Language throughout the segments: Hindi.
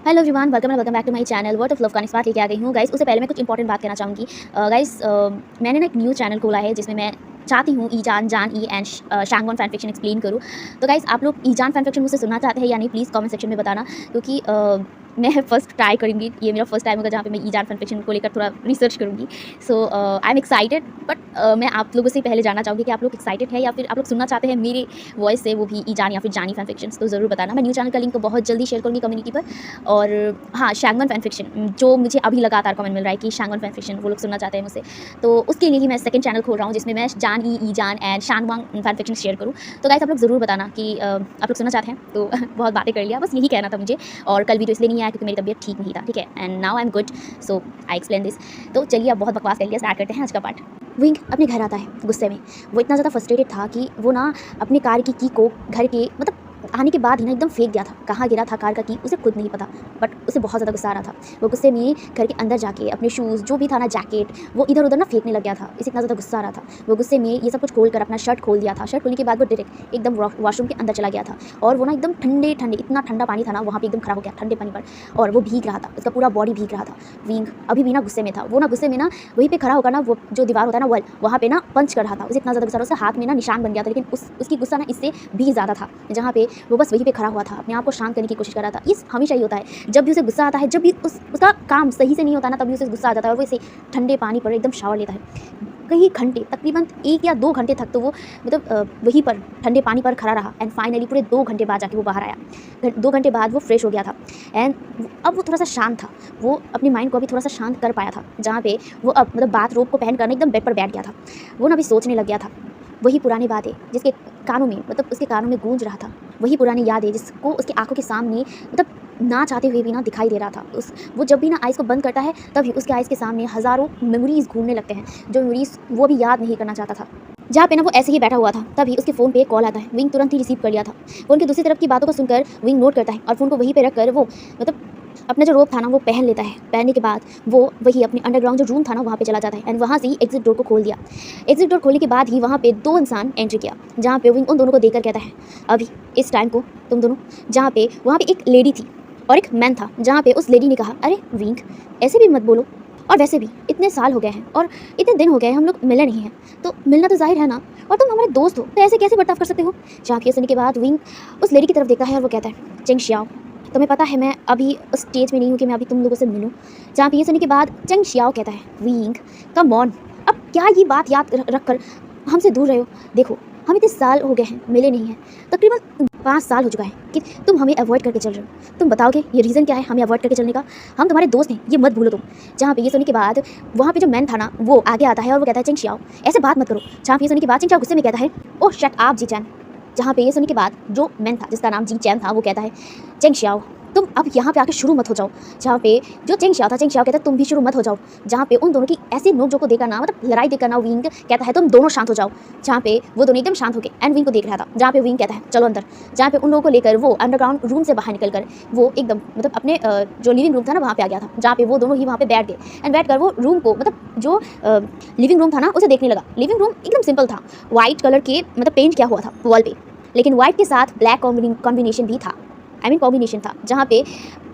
Hello everyone, welcome back to my channel word of love का निस्बात लेके आ गई हूँ गाइस। उससे पहले मैं कुछ इंपॉर्टेंट बात कहना चाहूँगी गाइस। मैंने ना एक न्यू चैनल खोला है जिसमें मैं चाहती हूँ ईजान जान ई एंड शांगवन फैन फिक्शन एक्सप्लेन करूँ। तो गाइस, आप लोग ईजान फैन फिक्शन मुझसे सुनना चाहते हैं या नहीं, प्लीज़ कमेंट सेक्शन में बताना, क्योंकि मैं फर्स्ट ट्राई करूँगी। ये मेरा फर्स्ट टाइम होगा जहाँ पे मैं ईजान फैन फिक्शन को लेकर थोड़ा रिसर्च करूँगी। सो आई एम एक्साइटेड, बट मैं आप लोगों से पहले जानना चाहूँगी कि आप लोग एक्साइटेड है या फिर आप लोग सुनना चाहते हैं मेरे वॉइस से, वो भी ईजान या फिर जानी फैन फिक्शन। तो ज़रूर बताना। मैं न्यू चैनल का लिंक तो बहुत जल्दी शेयर करूँगी कम्युनिटी पर। और हाँ, शांगवन फैन फिक्शन जो मुझे अभी लगातार कमेंट मिल रहा है कि शांगवन फैन फिक्शन वो लोग सुनना चाहते हैं मुझसे, तो उसके लिए ही मैं सेकंड चैनल खोल रहा हूँ जिसमें मैं जान ई ईजान एंड शांगवांग फैन फिक्शन शेयर करूँ। तो गाइस, आप लोग ज़रूर बताना कि आप लोग सुनना चाहते हैं। तो बहुत बातें कर लिया, बस यही कहना था मुझे। और कल वीडियो इसलिए नहीं आया क्योंकि मेरी तबीयत ठीक नहीं था, ठीक है। And now I am good, so I explain this. तो चलिए, अब बहुत बकवास कर लिया, स्टार्ट करते हैं आज का पार्ट। विंग अपने घर आता है गुस्से में। वो इतना ज़्यादा फ्रस्ट्रेटेड था कि वो ना अपनी कार की को घर के मतलब आने के बाद ही ना एकदम फेंक दिया था। कहाँ गिरा था कार का की उसे खुद नहीं पता, बट उसे बहुत ज़्यादा गुस्सा आ रहा था। वो गुस्से में घर के अंदर जाके अपने शूज़ जो भी था ना, जैकेट, वो इधर उधर ना फेंकने लग गया था। इसे इतना ज़्यादा गुस्सा आ रहा था। वो गुस्से में ये सब कुछ खोल कर अपना शर्ट खोल दिया था। शर्ट खोलने के बाद वो डायरेक्ट एकदम वॉशरूम के अंदर चला गया था। और वो ना एकदम ठंडे ठंडे, इतना ठंडा पानी था ना वहाँ पे, एकदम खड़ा हो गया ठंडे पानी पर, और वो भीग रहा था। उसका पूरा बॉडी भीग रहा था। विंग अभी भी ना गुस्से में था। वो ना गुस्से में ना वहीं पे खड़ा होकर ना, वो जो दीवार होता है ना वॉल, वहाँ पे ना पंच कर रहा था। उसे इतना ज़्यादा गुस्सा, उसके हाथ में ना निशान बन गया था। लेकिन उसकी गुस्सा ना इससे भी ज़्यादा था, जहाँ पे वो बस वहीं पे खड़ा हुआ था, अपने आप को शांत करने की कोशिश कर रहा था। ये हमेशा ही होता है, जब भी उसे गुस्सा आता है, जब भी उसका काम सही से नहीं होता ना, तभी उसे गुस्सा आ जाता है और वो इसे ठंडे पानी पर एकदम शावर लेता है। कई घंटे, तकरीबन 1 या 2 घंटे तक तो वो मतलब वहीं पर ठंडे पानी पर खड़ा रहा। एंड फाइनली पूरे 2 घंटे बाद जाके वो बाहर आया। 2 घंटे बाद वो फ्रेश हो गया था। एंड अब वो थोड़ा सा शांत था। वो अपने माइंड को अभी थोड़ा सा शांत कर पाया था, जहाँ पे वो अब मतलब बाथ रोब को पहन कर एकदम बेड पर बैठ गया था। वो ना अभी सोचने लग गया था। वही पुरानी बात है जिसके कानों में, मतलब उसके कानों में गूंज रहा था। वही पुरानी याद है जिसको उसकी आंखों के सामने, मतलब ना चाहते हुए भी ना दिखाई दे रहा था। वो जब भी ना आइज़ को बंद करता है, तभी उसके आइज़ के सामने हज़ारों मेमोरीज़ घूमने लगते हैं, जो मेमोरीज़ वो भी याद नहीं करना चाहता था। जहाँ पे ना वो ऐसे ही बैठा हुआ था, तभी उसके फ़ोन पे एक कॉल आता है। विंग तुरंत ही रिसीव कर लिया था। फ़ोन की दूसरी तरफ की बातों को सुनकर विंग नोट करता है और फ़ोन को वहीं पे रख कर वो मतलब अपना जो रोब था ना वो पहन लेता है। पहनने के बाद वो वही अपने अंडरग्राउंड जो रूम था ना वहाँ पे चला जाता है। एंड वहाँ से ही एग्जिट डोर को खोल दिया। एग्जिट डोर खोलने के बाद ही वहाँ पे 2 इंसान एंट्री किया, जहाँ पे विंग उन दोनों को देखकर कहता है, अभी इस टाइम को तुम दोनों, जहाँ पे वहाँ पे एक लेडी थी और एक मैन था, जहाँ पे उस लेडी ने कहा, अरे विंग ऐसे भी मत बोलो, और वैसे भी इतने साल हो गए हैं और इतने दिन हो गए हैं हम लोग मिले नहीं हैं, तो मिलना तो जाहिर है ना, और तुम हमारे दोस्त हो तो ऐसे कैसे बर्ताव कर सकते हो। जहाँ के सुनने के बाद विंग उस लेडी की तरफ देखता है और वो कहता है, चेंग शियाओ, तुम्हें पता है मैं अभी उस स्टेज में नहीं हूँ कि मैं अभी तुम लोगों से मिलूँ। जहाँ पे ये सुनने के बाद चेंग शियाओ कहता है, विंग कम ऑन, अब क्या ये बात याद रख कर हमसे दूर रहे हो। देखो हम इतने साल हो गए हैं मिले नहीं हैं, तकरीबन 5 साल हो चुका है कि तुम हमें अवॉइड करके चल रहे हो। तुम बताओगे ये रीज़न क्या है हमें अवॉइड करके चलने का। हम तुम्हारे दोस्त हैं, ये मत भूलो तुम। जहाँ पे ये सुनने के बाद वहाँ पे जो मैन था ना वो आगे आता है और वो कहता है, चेंग शियाओ ऐसे बात मत करो। जहाँ पे ये सुनने के बाद चेंग शियाओ गुस्से में कहता है, ओह शट आप जी चैन। जहाँ पे ये सुनने के बाद जो मैन था जिसका नाम जी चैन था वो कहता है, चेंग शियाओ तुम अब यहाँ पे आके शुरू मत हो जाओ। जहाँ पे जो चेंग शियाओ था, चेंग शियाओ कहता है तुम भी शुरू मत हो जाओ। जहाँ पे उन दोनों की ऐसे नोक-झोंक को देखकर ना, मतलब लड़ाई देखकर ना, विंग कहता है तुम दोनों शांत हो जाओ। जहाँ पे वो दोनों एकदम शांत हो गए एंड विंग को देख रहा था। जहाँ पे विंग कहता है चलो अंदर। जहाँ पे उन लोगों को लेकर वो अंडरग्राउंड रूम से बाहर निकल कर वो एकदम मतलब अपने जो लिविंग रूम था ना वहाँ पे आ गया था। जहाँ पे वो दोनों ही वहाँ पे बैठ गए एंड बैठ कर वो रूम को, मतलब जो लिविंग रूम था ना उसे देखने लगा। लिविंग रूम एकदम सिंपल था, वाइट कलर के मतलब पेंट किया हुआ था वॉल पे, लेकिन वाइट के साथ ब्लैक कॉम्बिनेशन भी था। कॉम्बिनेशन था। जहाँ पे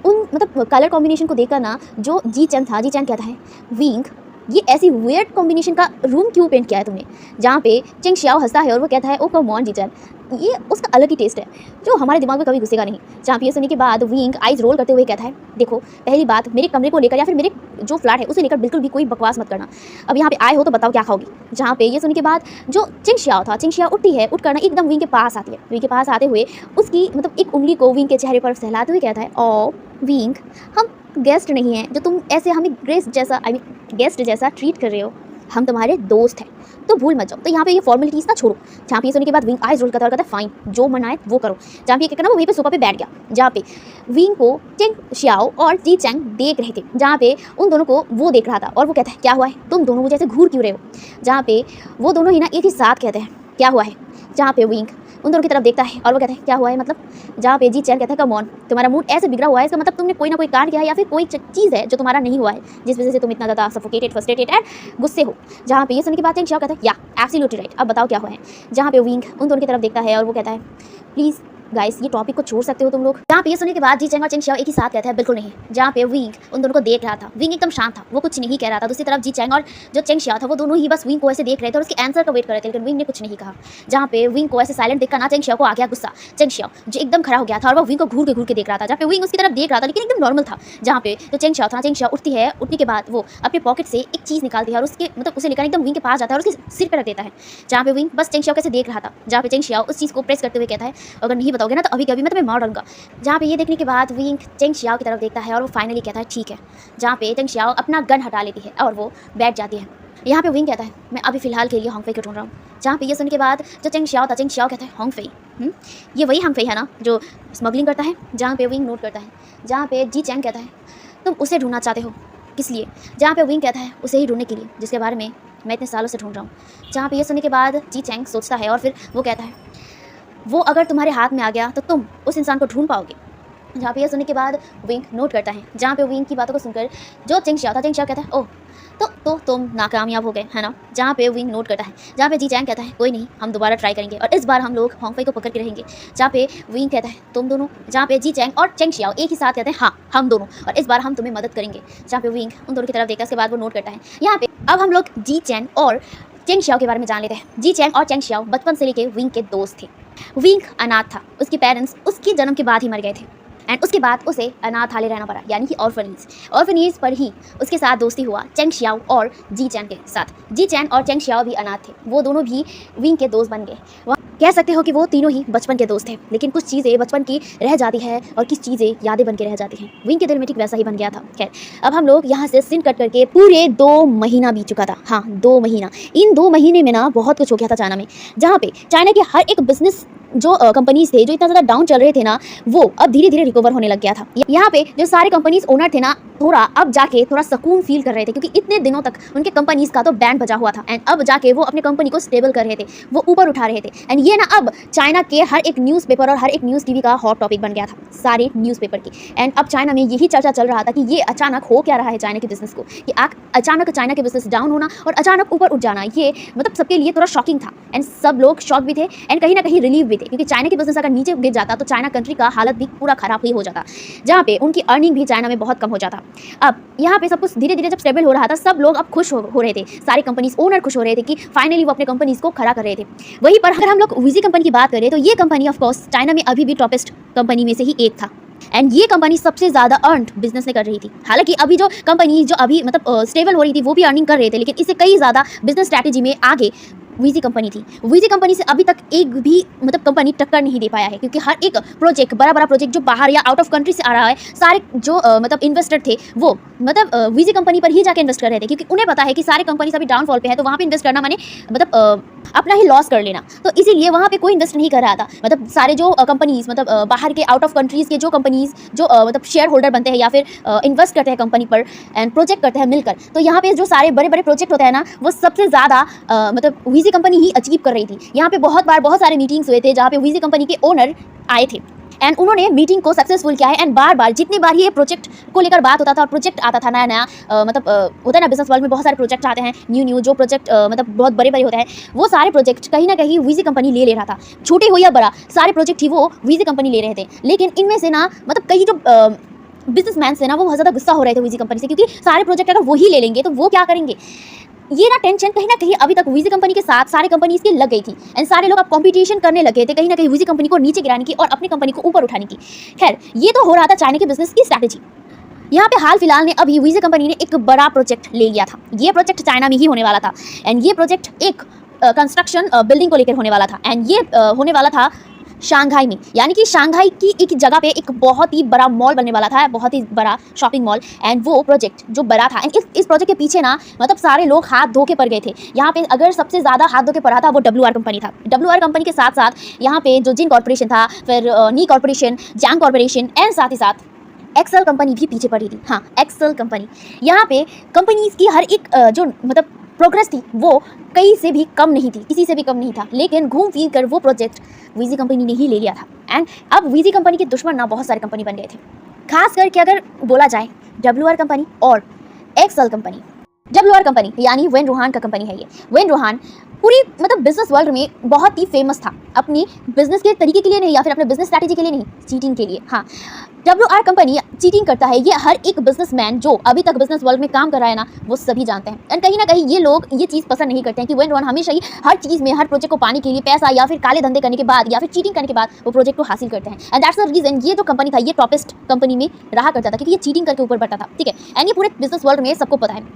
उन मतलब कलर कॉम्बिनेशन को देखकर ना जो जी चैन था, जी चैन कहता है, विंग ये ऐसी वियर्ड कॉम्बिनेशन का रूम क्यों पेंट किया है तुमने। जहाँ पे चेंग शियाओ हंसता है और वो कहता है, ओ कम ऑन जी चैन, ये उसका अलग ही टेस्ट है जो हमारे दिमाग में कभी घुसेगा नहीं। जहाँ पे ये सुनने के बाद विंग आइज रोल करते हुए कहता है, देखो पहली बात, मेरे कमरे को लेकर या फिर मेरे जो फ्लैट है उसे लेकर बिल्कुल भी कोई बकवास मत करना। अब यहाँ पे आए हो तो बताओ क्या खाओगी। जहाँ पे ये सुनने के बाद जो चेंग शियाओ था, चेंग शियाओ उठती है, उठ कर ना एकदम विंग के पास आती है। विंग के पास आते हुए उसकी मतलब एक उंगली को विंग के चेहरे पर सहलाते हुए कहता है, ओ विंग हम गेस्ट नहीं हैं जो तुम ऐसे हमें गेस्ट जैसा ट्रीट कर रहे हो, हम तुम्हारे दोस्त हैं तो भूल मत जाओ। तो यहाँ पे ये फॉर्मेलिटीज़ ना छोड़ो। जहाँ पे ये सुनने के बाद विंग आइज रोल करता है और कहता है, फाइन जो मन आए वो करो। जहाँ पे ये कहना वो वहीं पे सोफा पे बैठ गया। जहाँ पे विंग को चेंग शियाओ और जी चैंग देख रहे थे। जहाँ पे उन दोनों को वो देख रहा था और वो कहता है, क्या हुआ है तुम दोनों मुझे ऐसे घूर क्यों रहे हो। जहाँ पे वो दोनों ही ना एक ही साथ कहते हैं, क्या हुआ है। जहाँ पे विंग उन दोनों की तरफ देखता है और वो कहता है, क्या हुआ है मतलब। जहाँ पे जी चैन कहता है, कम ऑन तुम्हारा मूड ऐसे बिगड़ा हुआ है, इसका मतलब तुमने कोई ना कोई कांड किया है या फिर कोई चीज़ है जो तुम्हारा नहीं हुआ है जिस वजह से तुम इतना ज़्यादा सफोकेटेड, फ्रस्ट्रेटेड एंड गुस्से हो। जहाँ पे ये सुनने की बात चेंग शियाओ कहता है, या एब्सोल्युटली राइट, अब बताओ क्या हुआ है। जहाँ पे विंग उन दोनों की तरफ देखता है और वो कहता है, प्लीज़ गाइस ये टॉपिक को छोड़ सकते हो तुम लोग। जहाँ पे ये सुनने के बाद जी चैंग और चेंग शियाओ एक ही साथ कहते हैं बिल्कुल नहीं। जहाँ पे विंग उन दोनों को देख रहा था, विंग एकदम शांत था, वो कुछ नहीं कह रहा था। दूसरी तरफ जी चैंग और जो चेंग शियाओ था वो दोनों ही बस विंग को ऐसे देख रहे थे और उसके आंसर का वेट कर रहे थे, लेकिन विंग ने कुछ नहीं कहा। जहाँ पे विंग को ऐसे साइलेंट देखकर ना चेंग शियाओ को आ गया गुस्सा। चेंग शियाओ जो एकदम खड़ा हो गया था और वो विंग को घूर के देख रहा था। जहाँ पे विंग उसकी तरफ देख रहा था लेकिन एकदम नॉर्मल था। जहाँ पे जो चेंग शियाओ था, चेंग शियाओ उठती है, उठने के बाद वो अपने पॉकेट से एक चीज़ निकालती है और उसके मतलब उसे लेकर एकदम विंग के पास जाता है और उसके सिर पर रख देता है। जहाँ पे विंग बस चेंग शियाओ कैसे देख रहा था। जहाँ पे चेंग शियाओ उस चीज़ को प्रेस करते हुए कहता है अगर नहीं बताओगे ना तो अभी कभी मैं तुम्हें मार डालूंगा। जहाँ पे ये देखने के बाद विंग चेंग शियाओ की तरफ देखता है और वो फाइनली कहता है ठीक है। जहाँ पे चेंग शियाओ अपना गन हटा लेती है और वो बैठ जाती है। यहाँ पे विंग कहता है मैं अभी फिलहाल के लिए होंगफेई को ढूंढ रहा हूँ। जहाँ पे ये सुनने के बाद जो चेंग शियाओ था, चेंग शियाओ कहता है होंगफेई, ये वही होंगफेई है ना जो स्मगलिंग करता है। जहाँ पे विंग नोट करता है। जहाँ पे जी चैंग कहता है तुम उसे ढूंढना चाहते हो किस लिए। जहाँ पे विंग कहता है उसे ही ढूंढने के लिए जिसके बारे में मैं इतने सालों से ढूंढ रहा हूँ। जहाँ पे ये सुनने के बाद जी चैंग सोचता है और फिर वो कहता है वो अगर तुम्हारे हाथ में आ गया तो तुम उस इंसान को ढूंढ पाओगे। जहाँ पे ये सुनने के बाद विंग नोट करता है। जहाँ पे विंग की बातों को सुनकर जो चेंग शियाओ था, चेंग शियाओ कहता है ओह तो तुम नाकामयाब हो गए है ना। जहाँ पे विंग नोट करता है। जहाँ पे जी चैंग कहता है कोई नहीं, हम दोबारा ट्राई करेंगे और इस बार हम लोग होंगफेई को पकड़ के रहेंगे। जहाँ पे विंग कहता है तुम दोनों। जहाँ पे जी चैंग और चेंग शियाओ एक ही साथ कहते हैं हाँ हम दोनों, और इस बार हम तुम्हें मदद करेंगे। जहाँ पे विंग उन दोनों की तरफ देखा, उसके बाद वो नोट करता है। यहाँ पे अब हम लोग जी चैंग और चेंग शियाओ के बारे में जान लेते हैं। जी चैंग और चेंग शियाओ बचपन से लेके विंग के दोस्त थे। विंग अनाथ था, उसके पेरेंट्स उसके जन्म के बाद ही मर गए थे एंड उसके बाद उसे अनाथालय रहना पड़ा, यानी कि ऑर्फनीज पर ही उसके साथ दोस्ती हुआ चेंग शियाओ और जी चैंग के साथ। जी चैंग और चेंग शियाओ भी अनाथ थे, वो दोनों भी विंग के दोस्त बन गए। कह सकते हो कि वो तीनों ही बचपन के दोस्त थे, लेकिन कुछ चीज़ें बचपन की रह जाती है और कुछ चीज़ें यादें बन के रह जाती हैं। विंग के दिल में ठीक वैसा ही बन गया था। खैर अब हम लोग यहाँ से सीन कट करके पूरे 2 महीना बीत चुका था। हाँ 2 महीना। इन 2 महीने में ना बहुत कुछ हो गया था चाइना में। जहाँ पे चाइना के हर एक बिजनेस जो कंपनीज थे जो इतना ज़्यादा डाउन चल रहे थे ना, वो अब धीरे धीरे रिकवर होने लग गया था। यहाँ पे जो सारे कंपनीज ओनर थे ना, थोड़ा अब जाके थोड़ा सुकून फील कर रहे थे, क्योंकि इतने दिनों तक उनके कंपनीज का तो बैंड बजा हुआ था एंड अब जाके वो अपने कंपनी को स्टेबल कर रहे थे, वो ऊपर उठा रहे थे। एंड ये ना अब चाइना के हर एक न्यूज़पेपर और हर एक न्यूज़ टीवी का हॉट टॉपिक बन गया था, सारे न्यूज़पेपर की। एंड अब चाइना में यही चर्चा चल रहा था कि ये अचानक हो क्या रहा है चाइना के बिजनेस को, कि अचानक चाइना के बिजनेस डाउन होना और अचानक ऊपर उठ जाना, ये मतलब सबके लिए थोड़ा शॉकिंग था। एंड सब लोग शॉक भी थे एंड कहीं ना कहीं रिलीव भी थे, क्योंकि चाइना के बिजनेस अगर नीचे गिर जाता तो चाइना कंट्री का हालत भी पूरा खराब ही हो जाता, जहाँ पे उनकी अर्निंग भी चाइना में बहुत कम हो जाता। अब यहाँ पे सब कुछ धीरे धीरे जब स्टेबल हो रहा था, सब लोग अब खुश हो रहे थे, सारे कंपनीज ओनर खुश हो रहे थे कि फाइनली वो अपने कंपनीज को खड़ा कर रहे थे। वहीं पर अगर हम लोग वीजी कंपनी की बात करें तो ये कंपनी ऑफ कोर्स चाइना में अभी भी टॉपेस्ट कंपनी में से ही एक था एंड ये कंपनी सबसे ज़्यादा अर्न बिजनेस में कर रही थी। हालांकि अभी जो कंपनी जो अभी मतलब स्टेबल हो रही थी वो भी अर्निंग कर रहे थे, लेकिन इससे कई ज़्यादा बिजनेस स्ट्रैटेजी में आगे वीजी कंपनी थी। वीजी कंपनी से अभी तक एक भी मतलब कंपनी टक्कर नहीं दे पाया है, क्योंकि हर एक प्रोजेक्ट बड़ा प्रोजेक्ट जो बाहर या आउट ऑफ कंट्री से आ रहा है, सारे जो मतलब इन्वेस्टर थे वो मतलब वीजी कंपनी पर ही जाके इन्वेस्ट कर रहे थे, क्योंकि उन्हें पता है कि सारे कंपनीज अभी डाउनफॉल पे है, तो वहाँ पे इन्वेस्ट करना माने मतलब अपना ही लॉस कर लेना, तो इसीलिए वहाँ पे कोई इन्वेस्ट नहीं कर रहा था। मतलब सारे जो कंपनीज मतलब बाहर के आउट ऑफ कंट्रीज के जो कंपनीज जो मतलब शेयर होल्डर बनते हैं या फिर इन्वेस्ट करते हैं कंपनी पर एंड प्रोजेक्ट करते हैं मिलकर, तो यहाँ पे जो सारे बड़े प्रोजेक्ट होते हैं ना, वो सबसे ज़्यादा मतलब वीजी कंपनी ही अचीव कर रही थी। यहाँ पे बहुत सारे मीटिंग्स हुए थे जहाँ पे वीजी कंपनी के ओनर आए थे एंड उन्होंने मीटिंग को सक्सेसफुल किया है। एंड बार जितनी बार ये प्रोजेक्ट को लेकर बात होता था और प्रोजेक्ट आता था नया मतलब होता है ना, बिजनेस वर्ल्ड में बहुत सारे प्रोजेक्ट आते हैं न्यू जो प्रोजेक्ट मतलब बहुत बड़े होते हैं, वो सारे प्रोजेक्ट कहीं ना कहीं वीजी कंपनी ले रहा था, छोटे हो या बड़ा सारे प्रोजेक्ट ही वो वीजी कंपनी ले रहे थे। लेकिन इनमें से ना मतलब कई जो बिजनेसमैन से ना वो बहुत ज़्यादा गुस्सा हो रहे थे वीजी कंपनी से, क्योंकि सारे प्रोजेक्ट अगर वो ही ले लेंगे तो वो क्या करेंगे। ये ना टेंशन कहीं ना कहीं अभी तक वीजी कंपनी के साथ सारे कंपनीज की लग गई थी एंड सारे लोग अब कंपटीशन करने लगे थे कहीं ना कहीं वीजी कंपनी को नीचे गिराने की और अपनी कंपनी को ऊपर उठाने की। खैर ये तो हो रहा था चाइना के बिजनेस की स्ट्रैटेजी। यहाँ पे हाल फिलहाल में अभी वीजी कंपनी ने एक बड़ा प्रोजेक्ट ले लिया था। ये प्रोजेक्ट चाइना में ही होने वाला था एंड ये प्रोजेक्ट एक कंस्ट्रक्शन बिल्डिंग को लेकर होने वाला था एंड ये होने वाला था शंघाई में, यानी कि शंघाई की एक जगह पे एक बहुत ही बड़ा मॉल बनने वाला था, बहुत ही बड़ा शॉपिंग मॉल। एंड वो प्रोजेक्ट जो बड़ा था एंड इस प्रोजेक्ट के पीछे ना मतलब सारे लोग हाथ धो के पड़ गए थे। यहाँ पे अगर सबसे ज़्यादा हाथ धो के पड़ा था वो WR कंपनी था। WR कंपनी के साथ साथ यहाँ पे जो जिन कॉर्पोरेशन था, फिर नी कॉर्पोरेशन, जैंग कॉर्पोरेशन एंड साथ ही साथ एक्सेल कंपनी भी पीछे पड़ी थी। हाँ एक्सेल कंपनी, यहाँ पे कंपनीज की हर एक जो मतलब प्रोग्रेस थी वो कहीं से भी कम नहीं थी, किसी से भी कम नहीं था, लेकिन घूम फिर कर वो प्रोजेक्ट वीजी कंपनी ने ही ले लिया था। एंड अब वीजी कंपनी के दुश्मन ना बहुत सारे कंपनी बन गए थे, खास करके अगर बोला जाए WR कंपनी और एक्सेल कंपनी। WR कंपनी यानी वेन रोहान का कंपनी है ये। वेन रोहान पूरी मतलब बिजनेस वर्ल्ड में बहुत ही फेमस था, अपनी बिजनेस के तरीके के लिए नहीं या फिर अपने बिजनेस स्ट्रैटेजी के लिए नहीं, चीटिंग के लिए। हाँ, WR कंपनी चीटिंग करता है, ये हर एक बिजनेसमैन जो अभी तक बिजनेस वर्ल्ड में काम कर रहा है ना, वो सभी जानते हैं। एंड कहीं ना कहीं ये लोग ये चीज़ पसंद नहीं करते हैं कि वेन रोहान हमेशा ही हर चीज़ में, हर प्रोजेक्ट को पाने के लिए पैसा या फिर काले धंधे करने के बाद या फिर चीटिंग करने के बाद वो प्रोजेक्ट को हासिल करते हैं। एंड दैट्स द रीजन ये जो कंपनी था ये टॉपेस्ट कंपनी में रहा करता था, क्योंकि ये चीटिंग करके ऊपर बढ़ता था। ठीक है, एंड ये पूरे बिजनेस वर्ल्ड में सबको पता है।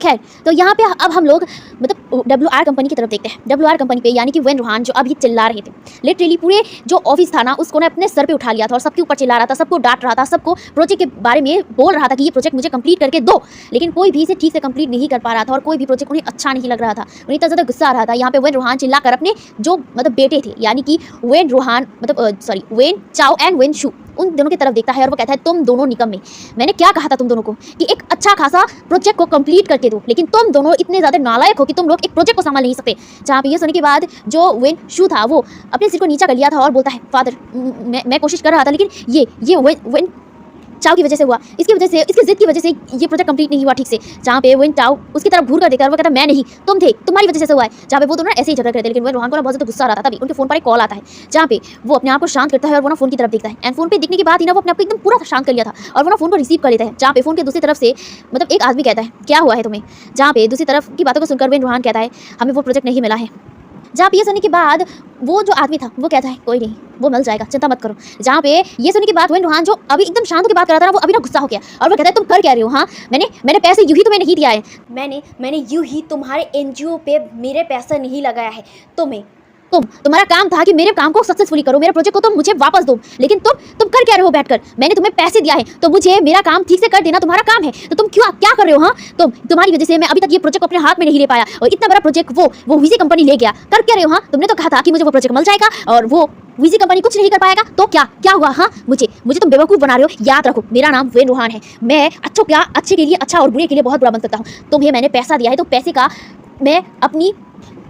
खैर, तो यहाँ पे अब हम लोग मतलब WR कंपनी की तरफ देखते हैं। WR कंपनी पे यानी कि वेन रोहान जो अभी चिल्ला रहे थे, लिटरली पूरे जो ऑफिस था ना उसको ना अपने सर पे उठा लिया था और सबके ऊपर चिल्ला रहा था, सबको डांट रहा था, सबको प्रोजेक्ट के बारे में बोल रहा था कि ये प्रोजेक्ट मुझे कंप्लीट करके दो। लेकिन कोई भी इसे ठीक से कंप्लीट नहीं कर पा रहा था और कोई भी प्रोजेक्ट उन्हें अच्छा नहीं लग रहा था, उन्हें इतना ज़्यादा गुस्सा आ रहा था। यहाँ पे वेन रोहान चिल्लाकर अपने जो मतलब बेटे थे यानी कि वेन रोहान मतलब वेन चाओ एंड वेन शू, उन दोनों की तरफ देखता है और वो कहता है तुम दोनों निकम्मे, मैंने क्या कहा था तुम दोनों को कि एक अच्छा खासा प्रोजेक्ट को कंप्लीट करके दो, लेकिन तुम दोनों इतने ज़्यादा नालायक हो कि तुम लोग एक प्रोजेक्ट को संभाल नहीं सकते। जहाँ पे ये सुनने के बाद जो वेन शू था वो अपने सिर को नीचा कर लिया था और बोलता है फादर मैं कोशिश कर रहा था लेकिन ये वेन चाव की वजह से हुआ, इसकी वजह से, इसकी जिद की वजह से ये प्रोजेक्ट कंप्लीट नहीं हुआ ठीक से। जहाँ पे वेन चाव उसकी तरफ घूर कर देखा और वो कहता मैं नहीं, तुम थे, तुम्हारी वजह से हुआ है। जहाँ पे वो दोनों ऐसे ही झगड़ा करते हैं, लेकिन वेन रोहान को ना बहुत ज़्यादा गुस्सा आ रहा था। तभी उनके फोन पर एक कॉल आता है जहाँ पे वो अपने आप को शांत करता है और वो ना फोन की तरफ देखता है। एंड फोन पे देखने के बाद ही ना वो अपने आप को एकदम पूरा शांत कर लिया था और वो ना फोन को रिसीव कर लेता है। जहाँ पे फोन के दूसरी तरफ से मतलब एक आदमी कहता है क्या हुआ है तुम्हें। जहाँ पे दूसरी तरफ की बातों को सुनकर वेन रोहान कहता है हमें वो प्रोजेक्ट नहीं मिला है। जहाँ पे ये सुनने के बाद वो जो आदमी था वो कहता है कोई नहीं, वो मिल जाएगा, चिंता मत करो। जहाँ पे ये सुनने के बाद वेन रोहान जो अभी एकदम शांत होकर बात कर रहा था ना, वो अभी ना गुस्सा हो गया और वो कहता है तुम कर क्या रहे हो। हाँ, मैंने पैसे यूं ही तुम्हें नहीं दिया है, मैंने यूं ही तुम्हारे NGO पे मेरे पैसा नहीं लगाया है। तुम्हारा काम था कि मेरे काम को सक्सेसफुली करो, मेरे प्रोजेक्ट को तुम मुझे वापस दो, लेकिन तुम कर क्या रहे हो बैठकर। मैंने तुम्हें पैसे दिया है तो मुझे मेरा काम ठीक से कर देना तुम्हारा काम है, तो तुम क्या कर रहे हो। हाँ, तुम्हारी वजह से मैं अभी तक ये प्रोजेक्ट अपने हाथ में नहीं ले पाया और इतना बड़ा प्रोजेक्ट वो वीजी कंपनी ले गया। कर क्या रहे हो। हाँ, तुमने तो कहा था कि मुझे वो प्रोजेक्ट मिल जाएगा और वो वीजी कंपनी कुछ नहीं कर पाएगा, तो क्या हुआ। हाँ, मुझे तुम बेवकूफ़ बना रहे हो। याद रखो मेरा नाम वेन रोहान है, मैं अच्छे के लिए अच्छा और बुरे के लिए बहुत बुरा बन सकता हूँ। तुम्हें मैंने पैसा दिया है तो पैसे का मैं अपनी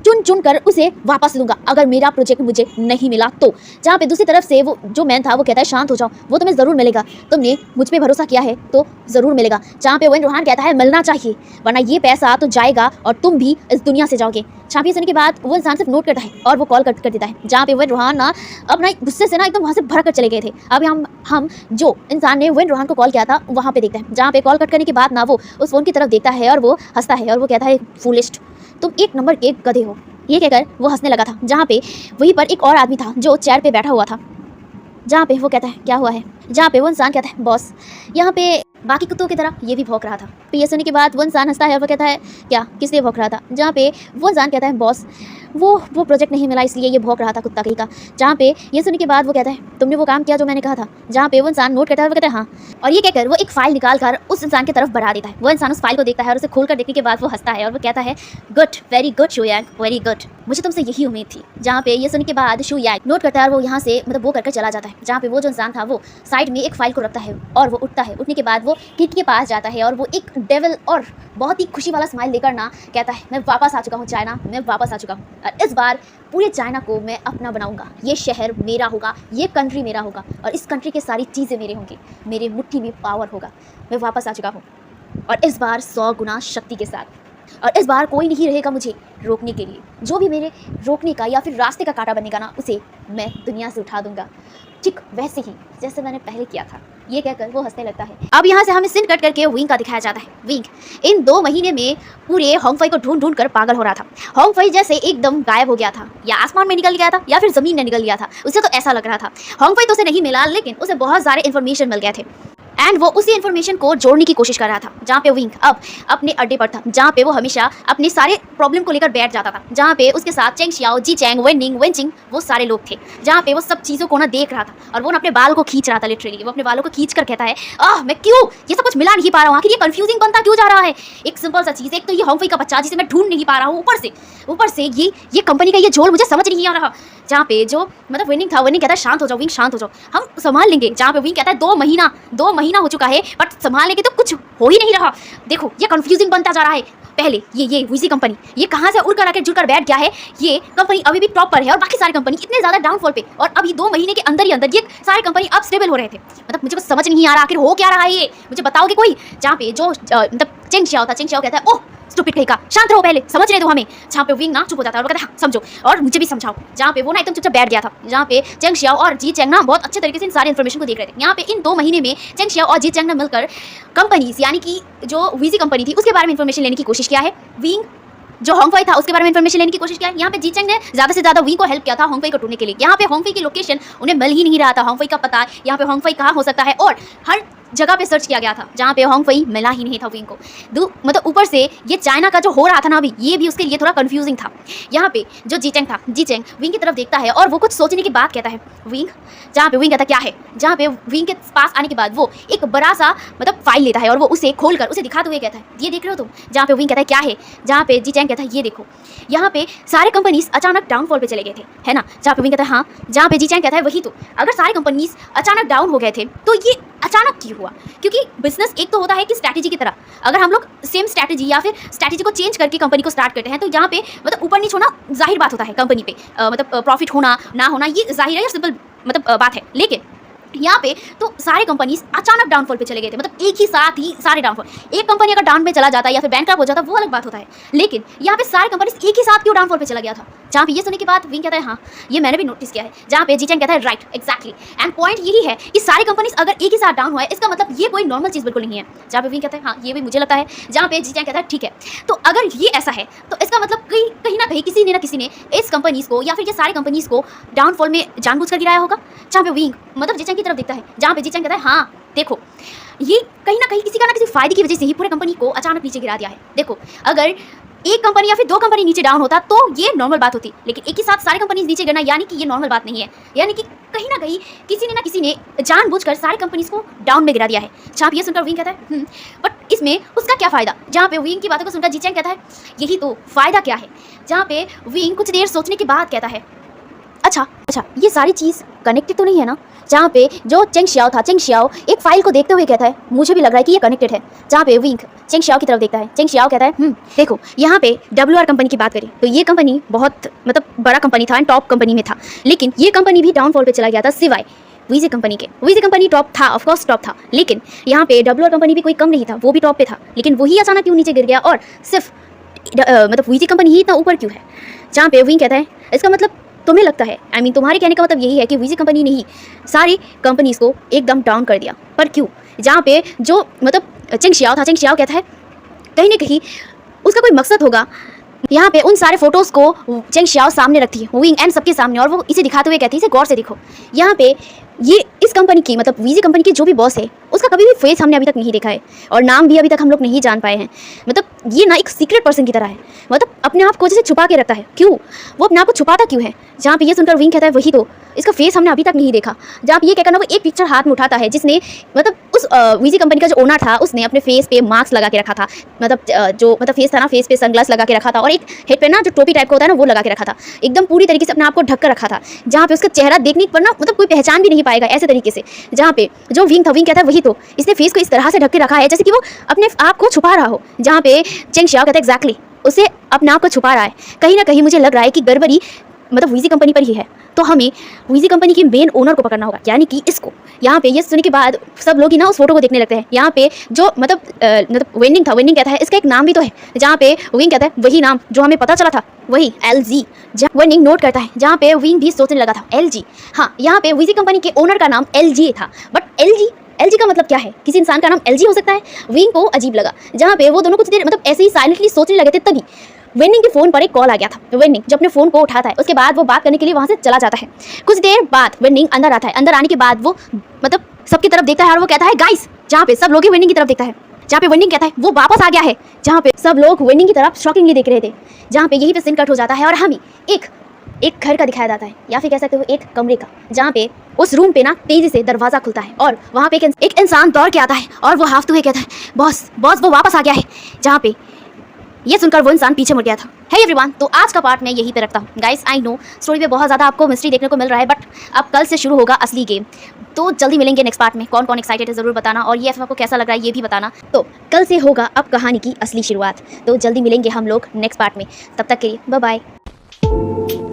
चुन कर उसे वापस लूँगा अगर मेरा प्रोजेक्ट मुझे नहीं मिला तो। जहाँ पे दूसरी तरफ से वो जो मैन था वो कहता है शांत हो जाओ, वो तुम्हें ज़रूर मिलेगा, तुमने मुझ पे भरोसा किया है तो ज़रूर मिलेगा। जहाँ पे वेन रोहान कहता है मिलना चाहिए वरना ये पैसा तो जाएगा और तुम भी इस दुनिया से जाओगे। छापी सुनने के बाद वो इंसान सिर्फ नोट करता है और वो कॉल कर देता है। जहाँ पे वेन रोहान ना अपना गुस्से से ना एकदम वहाँ से भर कर चले गए थे। अब हम जो इंसान ने वेन रोहान को कॉल किया था वहाँ पे देखते हैं। जहाँ पे कॉल कट करने के बाद ना वो उस फ़ोन की तरफ देखता है और वो हंसता है और वो कहता है फूलिस्ट, तुम एक नंबर के गधे हो। ये कहकर वो हंसने लगा था। जहाँ पे वहीं पर एक और आदमी था जो चेयर पे बैठा हुआ था। जहाँ पे वो कहता है क्या हुआ है। जहाँ पे वो इंसान कहता है बॉस, यहाँ पे बाकी कुत्तों की तरह ये भी भौंक रहा था। तो ये सुनने के बाद वो इंसान हंसता है और वो कहता है क्या, किस लिए भौंक रहा था। जहाँ पे वो इंसान कहता है बॉस वो प्रोजेक्ट नहीं मिला इसलिए ये भौंक रहा था कुत्ता कहीं का। जहाँ पे ये सुनने के बाद वो कहता है तुमने वो काम किया जो मैंने कहा था। जहाँ पे वो इंसान नोट करता है वो कहता है हाँ, और ये कहकर वो एक फाइल निकाल कर उस इंसान की तरफ बढ़ा देता है। वो इंसान उस फाइल को देखता है और उसे खोल कर देखने के बाद वो हंसता है और वो कहता है गुड, वेरी गुड शू यांग, वेरी गुड, मुझे तुमसे यही उम्मीद थी। जहाँ पे ये सुनने के बाद शू यांग नोट करता है और वो यहाँ से मतलब वो करके चला जाता है। जहाँ पे वो जो इंसान था वो साइड में एक फाइल को रखता है और वो उठता है। उठने के बाद वो किट के पास जाता है और वो एक डेविल और बहुत ही खुशी वाला स्माइल देकर ना कहता है मैं वापस आ चुका हूँ चाइना, मैं वापस आ चुका हूँ और इस बार पूरे चाइना को मैं अपना बनाऊंगा। ये शहर मेरा होगा, ये कंट्री मेरा होगा और इस कंट्री की सारी चीज़ें मेरे होंगी, मेरे मुट्ठी में पावर होगा। मैं वापस आ चुका हूँ और इस बार 100 गुना शक्ति के साथ। और इस बार कोई नहीं रहेगा मुझे रोकने के लिए। जो भी मेरे रोकने का या फिर रास्ते का कांटा बनेगा ना, उसे मैं दुनिया से उठा दूंगा, ठीक वैसे ही जैसे मैंने पहले किया था। ये कहकर वो हंसने लगता है। अब यहाँ से हमें सीन कट करके विंग का दिखाया जाता है। विंग इन 2 महीने में पूरे होंगफई को ढूंढ कर पागल हो रहा था। होंगफई जैसे एकदम गायब हो गया था, या आसमान में निकल गया था या फिर ज़मीन में निकल गया था, उसे तो ऐसा लग रहा था। होंगफई तो उसे नहीं मिला, लेकिन उसे बहुत सारे इन्फॉर्मेशन मिल गए थे एंड वो उसी इन्फॉर्मेशन को जोड़ने की कोशिश कर रहा था। जहाँ पे विंग अब अपने अड्डे पर था, जहाँ पे वो हमेशा अपने सारे प्रॉब्लम को लेकर बैठ जाता था। जहाँ पे उसके साथ चेंग शियाओ, जी चैंग, वेनिंग, वेंचिंग वो सारे लोग थे। जहाँ पे वो सब चीज़ों को ना देख रहा था और वो ना अपने बालों को खींच रहा था। लिटरली वो अपने बालों को खींच कर कहता है मैं क्यों ये सब कुछ मिला नहीं पा रहा हूँ, आखिर ये कंफ्यूजिंग बनता क्यों जा रहा है। एक सिंपल सा चीज़, एक तो ये होंगफई का बच्चा जिसे मैं ढूंढ नहीं पा रहा हूँ, ऊपर से ये कंपनी का ये झोल मुझे समझ नहीं आ रहा। जहाँ पे जो मतलब विनिंग था, विनिंग कहता है शांत हो जाओ विंग, शांत हो जाओ, हम संभाल लेंगे। जहाँ पे विंग कहता है 2 महीना हो चुका है बट संभालने के तो कुछ हो ही नहीं रहा। देखो ये कंफ्यूजिंग बनता जा रहा है। पहले ये वीसी कंपनी ये कहाँ से उड़कर आकर जुड़कर बैठ गया है। ये कंपनी अभी भी टॉप पर है और बाकी सारी कंपनी इतने ज़्यादा डाउनफॉल पे, और अभी 2 महीने के अंदर ये सारी कंपनी अब स्टेबल हो रहे थे। मतलब मुझे कुछ समझ नहीं आ रहा आखिर हो क्या रहा है, ये मुझे बताओगे कोई। जहाँ पे जो मतलब चेंग शियाओ था, चेंग शियाओ कहता है ओह स्टूपिड कहीं का, शांत रहो पहले, समझने दो हमें। जहाँ पे विंग ना चुप हो जाता है और कहता है हाँ समझो, और मुझे भी समझाओ। जहाँ पे वो ना एकदम चुपचाप बैठ गया था, जहाँ पे चेंग शियाओ और जी चेंग ना बहुत अच्छे तरीके से इन सारी इन्फॉर्मेशन को देख रहे थे। यहाँ पे इन 2 महीने में चेंग शियाओ और जी चेंग ने मिलकर कंपनीज यानी कि जो वीजी कंपनी थी उसके बारे में इन्फॉर्मेशन लेने की कोशिश किया है। विंग जो होंगफई था उसके बारे में इन्फॉर्मेशन लेने की कोशिश किया। यहाँ पे जी चेंग ने ज़्यादा से ज़्यादा विंग को हेल्प किया था होंगफई को ढूंढने के लिए। यहाँ पे होंगफई की लोकेशन उन्हें मिल ही नहीं रहा था, होंगफई का पता यहाँ पे होंगफई कहाँ हो सकता है, और हर जगह पे सर्च किया गया था जहाँ पे होंगफई मिला ही नहीं था विंग को। मतलब ऊपर से ये चाइना का जो हो रहा था ना अभी, ये भी उसके लिए थोड़ा कंफ्यूजिंग था। यहाँ पे जो जी चेंग था, जी चेंग विंग की तरफ देखता है और वो कुछ सोचने की बात कहता है विंग, जहाँ पे विंग कहता क्या है। जहाँ पे विंग के पास आने के बाद वो एक बड़ा सा मतलब फाइल लेता है और वो उसे खोलकर उसे दिखाते हुए कहता है ये देख रहे हो तुम। जहाँ पे विंग कहता है क्या है। जहाँ पे जी चेंग कहता है ये देखो, यहाँ पे सारे कंपनीज अचानक डाउनफॉल पे चले गए थे, है ना। जहाँ पे विंग कहता है हाँ। जहाँ पे जी चेंग कहता है वही तो, अगर सारे कंपनीज अचानक डाउन हो गए थे तो ये अचानक क्यों हुआ, क्योंकि बिजनेस एक तो होता है कि स्ट्रैटेजी की तरह, अगर हम लोग सेम स्ट्रैटेजी या फिर स्ट्रैटेजी को चेंज करके कंपनी को स्टार्ट करते हैं तो यहाँ पे मतलब ऊपर नीचे होना जाहिर बात होता है, कंपनी पे मतलब प्रॉफिट होना ना होना ये जाहिर है या सिंपल मतलब बात है। लेकिन यहाँ पे तो सारे कंपनीज अचानक डाउनफॉल पे चले गए थे, मतलब एक ही साथ ही सारे डाउनफॉल। एक कंपनी अगर डाउन पे चला जाता है या फिर बैंकक्रप्ट हो जाता वो अलग बात होता है, लेकिन यहाँ पे सारे कंपनीज एक ही साथ क्यों डाउनफॉल पे चला गया था। जहाँ पे ये सुनने के बाद विंग कहता है हाँ ये मैंने भी नोटिस किया है। जहाँ पे जी चेंग कहता है राइट एग्जैक्टली, एंड पॉइंट यही है कि सारी कंपनीज अगर एक ही साथ डाउन हुआ है इसका मतलब ये कोई नॉर्मल चीज़ बिल्कुल नहीं है। जहाँ पे विंग कहता है हाँ ये भी मुझे लगता है। जहाँ पे जी चेंग कहता है ठीक है, तो अगर ये ऐसा है तो इसका मतलब कहीं ना कहीं किसी ने इस कंपनीज को या फिर ये सारी कंपनीज को डाउनफॉल में जानबूझकर गिराया होगा। जहाँ पे विंग मतलब जी चेंग की तरफ देखता है, जहाँ पे जी चेंग कहता है हाँ देखो ये कहीं ना कहीं किसी का ना किसी फायदे की वजह से ही पूरे कंपनी को अचानक नीचे गिरा दिया है। देखो अगर एक कंपनी या फिर 2 कंपनी नीचे डाउन होता तो ये नॉर्मल बात होती, लेकिन एक ही साथ सारी कंपनीज नीचे गिरना यानी कि ये नॉर्मल बात नहीं है, यानी कि कहीं ना कहीं किसी ने जानबूझकर सारी कंपनीज को डाउन में गिरा दिया है। जहाँ पे ये सुनकर विंग कहता है बट इसमें उसका क्या फ़ायदा। जहाँ पे विंग की बातों को सुनकर जी चेंग कहता है यही तो फ़ायदा क्या है। जहाँ पे विंग कुछ देर सोचने के बाद कहता है अच्छा ये सारी चीज़ कनेक्टेड तो नहीं है ना। जहाँ पे जो चेंग शियाओ था, चेंग शियाओ एक फाइल को देखते हुए कहता है मुझे भी लग रहा है कि ये कनेक्टेड है। जहाँ पे विंग चेंग शियाओ की तरफ देखता है, चेंग शियाओ कहता है देखो यहाँ पे WR कंपनी की बात करें तो ये कंपनी बहुत मतलब बड़ा कंपनी था एंड टॉप कंपनी में था, लेकिन ये कंपनी भी डाउनफॉल पे चला गया था सिवाय वीजी कंपनी के। वीजी कंपनी टॉप था, ऑफकोर्स टॉप था, लेकिन यहाँ पे WR कंपनी भी कोई कम नहीं था, वो भी टॉप पे था, लेकिन वही अचानक क्यों नीचे गिर गया और सिर्फ मतलब वीजी कंपनी ही इतना ऊपर क्यों है। जहाँ पे विंग कहता है इसका मतलब तुम्हें लगता है तुम्हारे कहने का मतलब यही है कि वीजी कंपनी ने ही सारी कंपनीज को एकदम डाउन कर दिया, पर क्यों। जहाँ पे जो मतलब चेंग शियाओ था, चेंग शियाओ कहता है कहीं ना कहीं उसका कोई मकसद होगा। यहाँ पे उन सारे फोटोज़ को चेंग शियाओ सामने रखती है विंग एंड सबके सामने, और वो इसे दिखाते हुए कहती है इसे गौर से देखो। यहाँ पे ये इस कंपनी की मतलब वीजी कंपनी की जो भी बॉस है उसका कभी भी फेस हमने अभी तक नहीं देखा है और नाम भी अभी तक हम लोग नहीं जान पाए हैं। मतलब ये ना एक सीक्रेट पर्सन की तरह है, मतलब अपने आप को जैसे छुपा के रखता है। क्यों वो अपने आप को छुपाता क्यों है। जहाँ पे ये सुनकर विंग कहता है वही तो, इसका फेस हमने अभी तक नहीं देखा। जहाँ पे ये कहकर ना वो एक पिक्चर हाथ में उठाता है जिसने मतलब उस वीजी कंपनी का जो ओनर था उसने अपने फेस पे मास्क लगा के रखा था, मतलब जो मतलब फेस था ना, फेस पे सनग्लास लगा के रखा था और एक हेड पे ना जो टोपी टाइप का होता है ना वो लगा के रखा था, एकदम पूरी तरीके से अपने आप को ढक कर रखा था। जहाँ पे उसका चेहरा देखने पर ना मतलब कोई पहचान भी नहीं पाएगा ऐसे तरीके से। जहाँ पे जो विंग था, विंग कहता है वही तो, इसने फेस को इस तरह से ढक के रखा है जैसे कि वो अपने आप को छुपा रहा हो। जहाँ पे चेंग शियाओ कहता है एग्जैक्टली उसे अपने आप को छुपा रहा है। कहीं ना कहीं मुझे लग रहा है कि गड़बड़ी मतलब वीजी कंपनी पर ही है, तो हमें वीजी कंपनी के मेन ओनर को पकड़ना होगा, यानी कि इसको। यहाँ पे ये सुनने के बाद सब लोग ही ना उस फोटो को देखने लगते हैं। यहाँ पे जो मतलब वेनिंग था, वेनिंग कहता है इसका एक नाम भी तो है। जहाँ पे विंग कहता है वही नाम जो हमें पता चला था, वही LG। जहाँ वेनिंग नोट करता है, जहाँ पे विंग भी सोचने लगा था LG। हाँ, यहाँ पे वीजी कंपनी के ओनर का नाम LG था, बट LG का मतलब क्या है, किसी इंसान का नाम LG हो सकता है। विंग को अजीब लगा। जहाँ पे वो दोनों कुछ देर मतलब ऐसे ही साइलेंटली सोचने लगे थे, तभी वेनिंग के फ़ोन पर एक कॉल आ गया था। वेनिंग जब अपने फ़ोन को उठाता है उसके बाद वो बात करने के लिए वहाँ से चला जाता है। कुछ देर बाद वेनिंग अंदर आता है। अंदर आने के बाद वो मतलब सबकी तरफ देखता है और वो कहता है गाइस। जहाँ पे सब लोग ही वेनिंग की तरफ देखता है। जहाँ पे वेनिंग कहता है वो वापस आ गया है। जहाँ पे सब लोग वेनिंग की तरफ शॉकिंगली देख रहे थे। जहाँ पे यहीं पे सीन कट हो जाता है और हमें एक घर का दिखाया जाता है, या फिर कह सकते हो एक कमरे का। जहाँ पे उस रूम पे ना तेजी से दरवाज़ा खुलता है और वहाँ पे एक इंसान दौड़ के आता है और वो हाफते हुए कहता है बॉस वो वापस आ गया है। जहाँ पे ये सुनकर वो इंसान पीछे मुड़ गया था। है एवरीवन, तो आज का पार्ट मैं यहीं पे रखता हूँ। गाइस आई नो स्टोरी में बहुत ज़्यादा आपको मिस्ट्री देखने को मिल रहा है, बट अब कल से शुरू होगा असली गेम। तो जल्दी मिलेंगे नेक्स्ट पार्ट में। कौन कौन एक्साइटेड है ज़रूर बताना, और ये आपको कैसा लग रहा है ये भी बताना। तो कल से होगा अब कहानी की असली शुरुआत। तो जल्दी मिलेंगे हम लोग नेक्स्ट पार्ट में। तब तक के लिए बाय बाय।